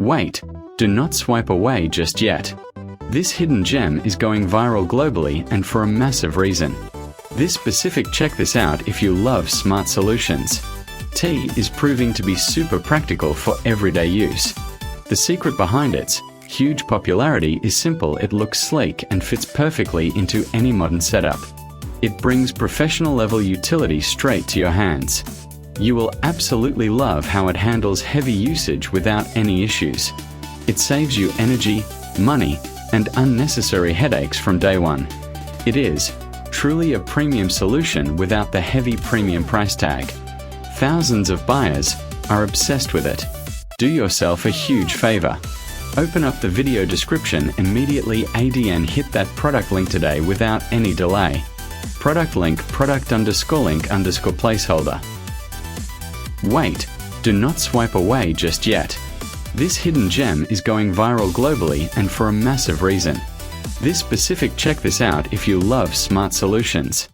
Wait, do not swipe away just yet. This hidden gem is going viral globally and for a massive reason. This specific check this out if you love smart solutions. T is proving to be super practical for everyday use. The secret behind its huge popularity is simple. It looks sleek and fits perfectly into any modern setup. It brings professional level utility straight to your hands. You will absolutely love how it handles heavy usage without any issues. It saves you energy, money, and unnecessary headaches from day one. It is truly a premium solution without the heavy premium price tag. Thousands of buyers are obsessed with it. Do yourself a huge favor. Open up the video description immediately and hit that product link today without any delay. Product link product_link_placeholder. Wait, do not swipe away just yet. This hidden gem is going viral globally and for a massive reason. This specific check this out if you love smart solutions.